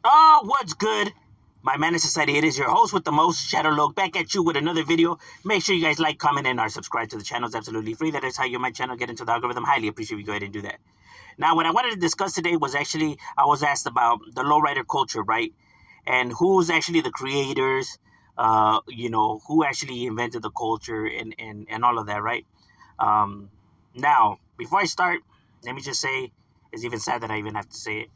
Oh, what's good? My man in society, it is your host with the most, Shadow Log, back at you with another video. Make sure you guys like, comment, and are subscribed to the channel. It's absolutely free. That is how you my channel get into the algorithm. Highly appreciate you go ahead and do that. Now, what I wanted to discuss today was actually, I was asked about the lowrider culture, right? And who's actually the creators, who actually invented the culture and all of that, right? Now, before I start, let me just say, it's even sad that I even have to say it,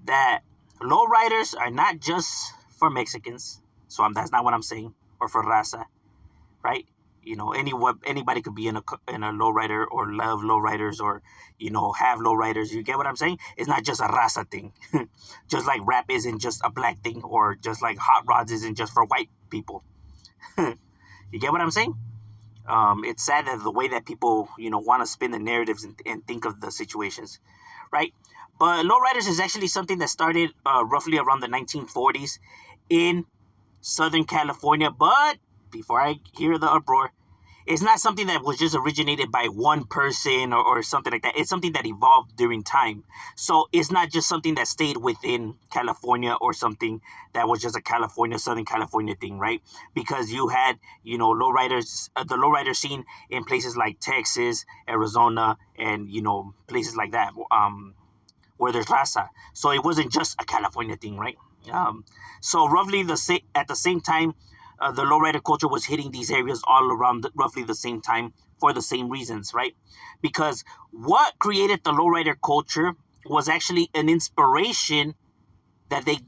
that lowriders are not just for Mexicans. So that's not what I'm saying, or for raza, right? Anybody could be in a lowrider or love lowriders or have lowriders. You get what I'm saying? It's not just a raza thing. Just like rap isn't just a black thing, or just like hot rods isn't just for white people. You get what I'm saying? It's sad that the way that people want to spin the narratives and think of the situations, right? But lowriders is actually something that started roughly around the 1940s in Southern California. But before I hear the uproar, it's not something that was just originated by one person or something like that. It's something that evolved during time. So it's not just something that stayed within California or something that was just a Southern California thing, right? Because you had, lowriders, the lowrider scene in places like Texas, Arizona, and, places like that. Where there's raza. So it wasn't just a California thing, right? So roughly at the same time, the lowrider culture was hitting these areas all around roughly the same time for the same reasons, right? Because what created the lowrider culture was actually an inspiration that the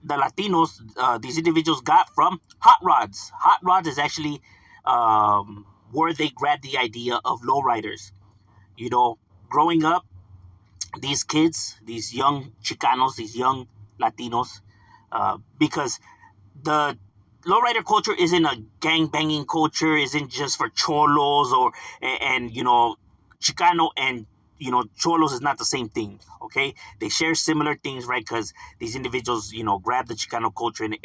Latinos, these individuals, got from hot rods. Hot rods is actually where they grabbed the idea of lowriders. Growing up, these kids, these young Chicanos, these young Latinos, because the lowrider culture isn't a gang banging culture, isn't just for cholos and Chicano and cholos is not the same thing. Okay, they share similar things, right? Because these individuals grab the Chicano culture and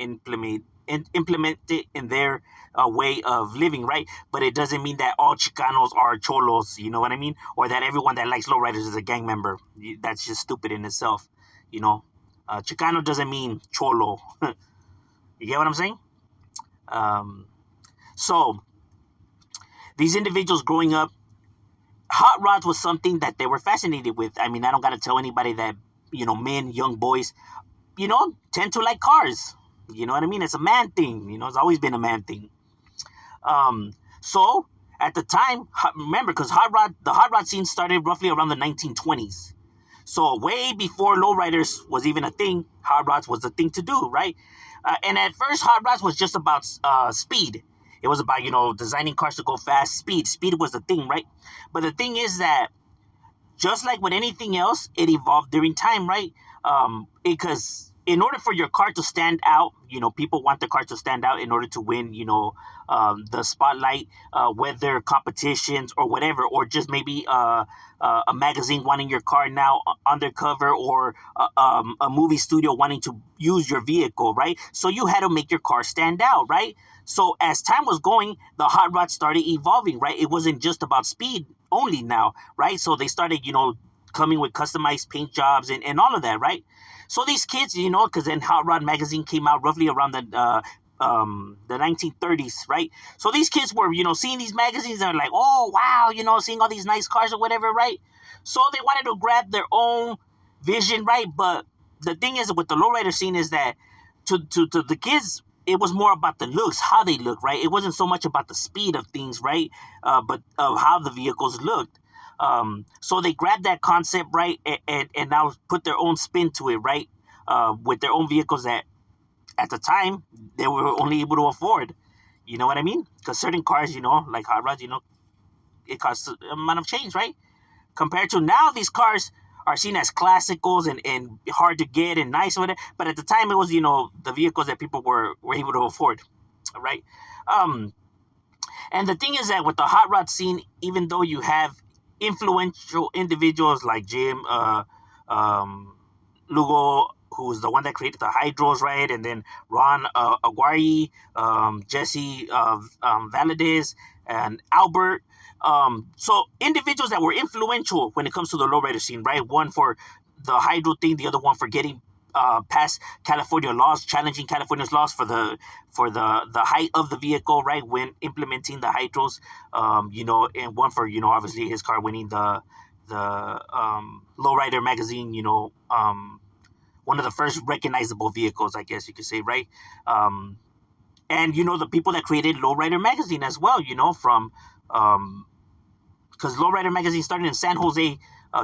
implement it in their way of living, right? But it doesn't mean that all Chicanos are cholos, you know what I mean? Or that everyone that likes lowriders is a gang member. That's just stupid in itself, Chicano doesn't mean cholo. You get what I'm saying? So these individuals growing up, hot rods was something that they were fascinated with. I mean, I don't got to tell anybody that, men, young boys, tend to like cars. You know what I mean? It's a man thing. It's always been a man thing. So at the time, remember, because the hot rod scene started roughly around the 1920s. So way before lowriders was even a thing, hot rods was the thing to do, right? And at first, hot rods was just about speed. It was about, designing cars to go fast. Speed was the thing, right? But the thing is that just like with anything else, it evolved during time, right? Because in order for your car to stand out, people want the car to stand out in order to win, the spotlight, whether competitions or whatever, or just maybe a magazine wanting your car now undercover, or a movie studio wanting to use your vehicle, right? So you had to make your car stand out, right? So as time was going, the hot rod started evolving, right? It wasn't just about speed only now, right? So they started, coming with customized paint jobs and all of that, right? So these kids, because then Hot Rod magazine came out roughly around the 1930s, right? So these kids were, seeing these magazines and like, oh, wow, seeing all these nice cars or whatever, right? So they wanted to grab their own vision, right? But the thing is with the lowrider scene is that to the kids, it was more about the looks, how they look, right? It wasn't so much about the speed of things, right? But of how the vehicles looked. So they grabbed that concept, right, and now put their own spin to it, right, with their own vehicles that at the time they were only able to afford. You know what I mean? Because certain cars, like hot rods, it costs a amount of change, right? Compared to now, these cars are seen as classicals and hard to get and nice, whatever. But at the time, it was, the vehicles that people were able to afford, right? And the thing is that with the hot rod scene, even though you have influential individuals like Jim Lugo, who's the one that created the hydros, right? And then Ron Aguirre, Jesse Valadez, and Albert. So individuals that were influential when it comes to the lowrider scene, right? One for the hydro thing, the other one for getting passed California laws, challenging California's laws for the height of the vehicle, right, when implementing the hydros. And one for obviously his car winning the lowrider magazine, one of the first recognizable vehicles, I guess you could say, right? And the people that created Lowrider magazine as well, from because Lowrider magazine started in San Jose,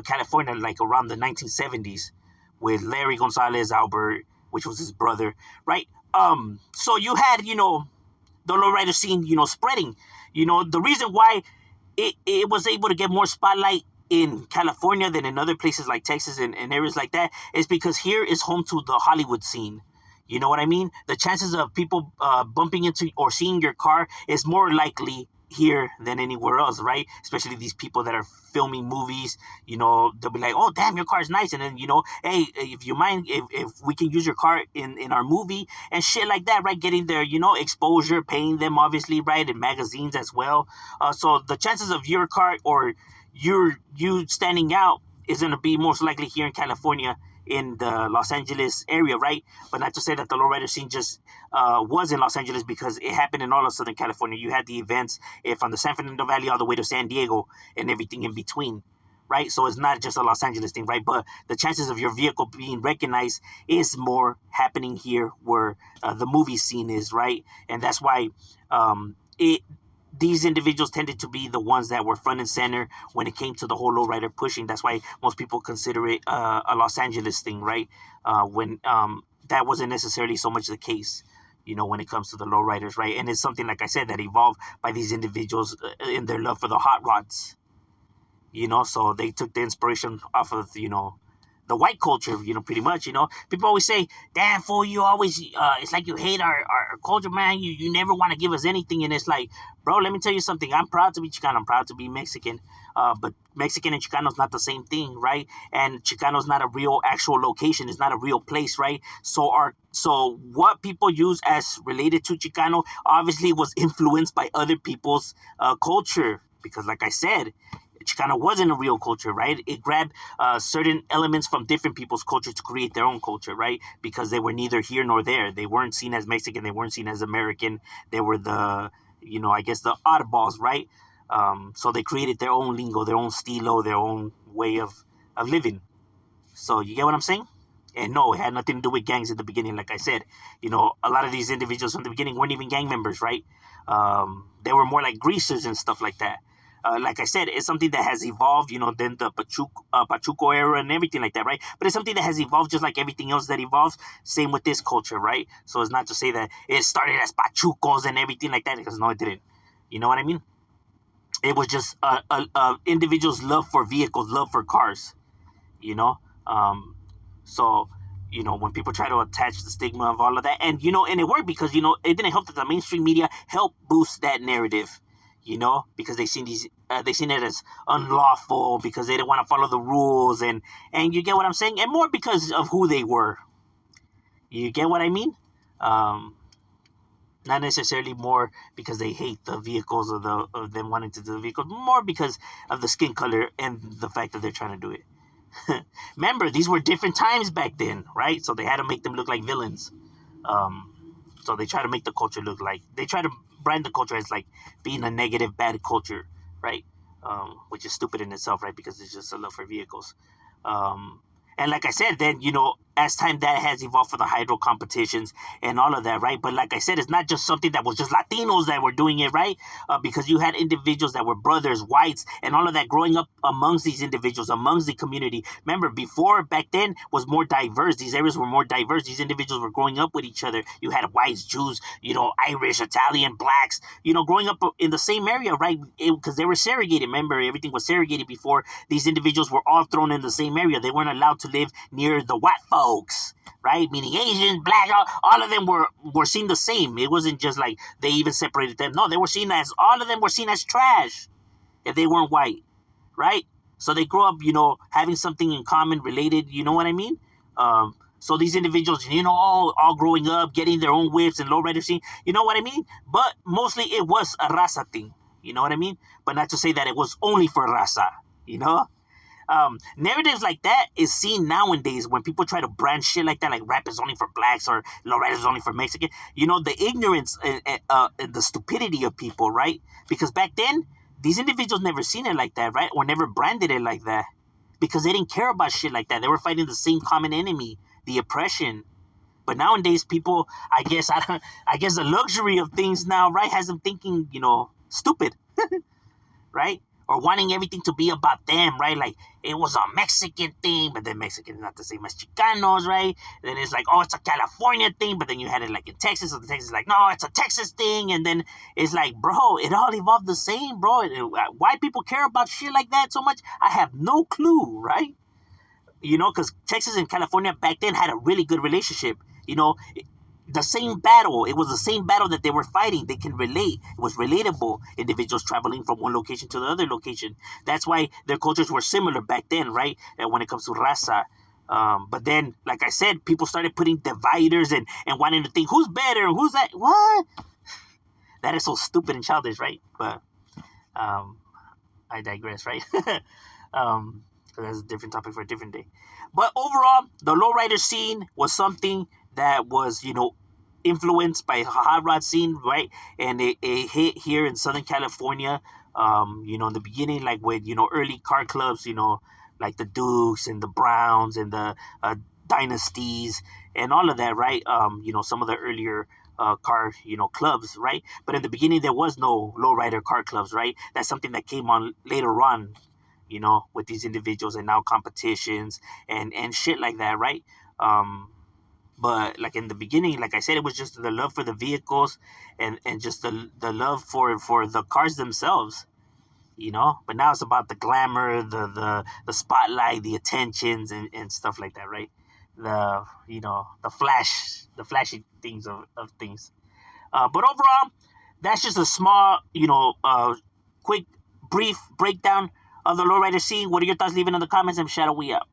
California, like around the 1970s, with Larry Gonzalez Albert, which was his brother, right? So you had the lowrider scene, spreading. The reason why it was able to get more spotlight in California than in other places like Texas and areas like that is because here is home to the Hollywood scene. You know what I mean? The chances of people bumping into or seeing your car is more likely here than anywhere else, right? Especially these people that are filming movies, they'll be like, oh, damn, your car's nice. And then, hey, if you mind, if we can use your car in our movie and shit like that, right? Getting their, exposure, paying them, obviously, right? In magazines as well. So the chances of your car or you standing out is going to be most likely here in California, in the Los Angeles area, right? But not to say that the lowrider scene just was in Los Angeles, because it happened in all of Southern California. You had the events from the San Fernando Valley all the way to San Diego and everything in between, right? So it's not just a Los Angeles thing, right? But the chances of your vehicle being recognized is more happening here where the movie scene is, right? And that's why these individuals tended to be the ones that were front and center when it came to the whole lowrider pushing. That's why most people consider it a Los Angeles thing, right? When that wasn't necessarily so much the case, when it comes to the lowriders, right? And it's something, like I said, that evolved by these individuals in their love for the hot rods, so they took the inspiration off of, the white culture, pretty much, People always say, damn, fool, you always, it's like you hate our culture, man. You never want to give us anything. And it's like, bro, let me tell you something. I'm proud to be Chicano. I'm proud to be Mexican. But Mexican and Chicano is not the same thing, right? And Chicano is not a real actual location. It's not a real place, right? So what people use as related to Chicano obviously was influenced by other people's culture. Because like I said, Chicano wasn't a real culture, right? It grabbed certain elements from different people's culture to create their own culture, right? Because they were neither here nor there. They weren't seen as Mexican. They weren't seen as American. They were the, I guess the oddballs, right? So they created their own lingo, their own stilo, their own way of living. So you get what I'm saying? And no, it had nothing to do with gangs at the beginning. Like I said, a lot of these individuals from the beginning weren't even gang members, right? They were more like greasers and stuff like that. Like I said, it's something that has evolved, then the Pachuco era and everything like that, right? But it's something that has evolved just like everything else that evolves. Same with this culture, right? So it's not to say that it started as Pachucos and everything like that, because no, it didn't. You know what I mean? It was just individuals' love for vehicles, love for cars, So, when people try to attach the stigma of all of that, and, and it worked because, it didn't help that the mainstream media helped boost that narrative. Because they seen it as unlawful, because they didn't want to follow the rules, and you get what I'm saying, and more because of who they were. You get what I mean? Not necessarily more because they hate the vehicles or of them wanting to do the vehicles, more because of the skin color and the fact that they're trying to do it. Remember, these were different times back then, right? So they had to make them look like villains. So they try to make the culture look like, they try to brand the culture as like being a negative, bad culture, right? Which is stupid in itself, right? Because it's just a love for vehicles. And like I said, then, as time that has evolved for the hydro competitions and all of that, right? But like I said, it's not just something that was just Latinos that were doing it, right? Because you had individuals that were brothers, whites, and all of that growing up amongst these individuals, amongst the community. Remember, back then was more diverse. These areas were more diverse. These individuals were growing up with each other. You had whites, Jews, Irish, Italian, blacks, growing up in the same area, right? Because they were segregated. Remember, everything was segregated before. These individuals were all thrown in the same area. They weren't allowed to live near the white folks, right? Meaning Asians, black, all of them were seen the same. It wasn't just like they even separated them. No, all of them were seen as trash if they weren't white, right? So they grow up, having something in common, related, you know what I mean? So these individuals, all growing up, getting their own whips and lowrider scene, you know what I mean? But mostly it was a raza thing, you know what I mean? But not to say that it was only for raza, Narratives like that is seen nowadays when people try to brand shit like that, like rap is only for blacks or lowriders is only for Mexican. You know, the ignorance and the stupidity of people, right? Because back then, these individuals never seen it like that, right? Or never branded it like that because they didn't care about shit like that. They were fighting the same common enemy, the oppression. But nowadays, people, I guess the luxury of things now, right, has them thinking, stupid, right? Or wanting everything to be about them, right? Like it was a Mexican thing, but then Mexican is not the same as Chicanos, right? Then it's like, oh, it's a California thing, but then you had it like in Texas, so the Texas is like, no, it's a Texas thing, and then it's like, bro, it all evolved the same, bro. Why people care about shit like that so much, I have no clue, right? Because Texas and California back then had a really good relationship. The same battle. It was the same battle that they were fighting. They can relate. It was relatable. Individuals traveling from one location to the other location. That's why their cultures were similar back then, right? And when it comes to raza. But then, like I said, people started putting dividers and wanting to think who's better, who's that. What? That is so stupid and childish, right? But I digress, right? That's a different topic for a different day. But overall, the lowrider scene was something that was, influenced by hot rod scene, right? And it hit here in Southern California, in the beginning, like with, early car clubs, like the Dukes and the Browns and the Dynasties and all of that, right? Some of the earlier car, clubs, right? But in the beginning, there was no lowrider car clubs, right? That's something that came on later on, with these individuals and now competitions and shit like that, right? But like in the beginning, like I said, it was just the love for the vehicles and just the love for the cars themselves, But now it's about the glamour, the spotlight, the attentions and stuff like that, right? The flashy things of things. But overall, that's just a small, quick, brief breakdown of the lowrider scene. What are your thoughts? Leave it in the comments, and Shadow, we out.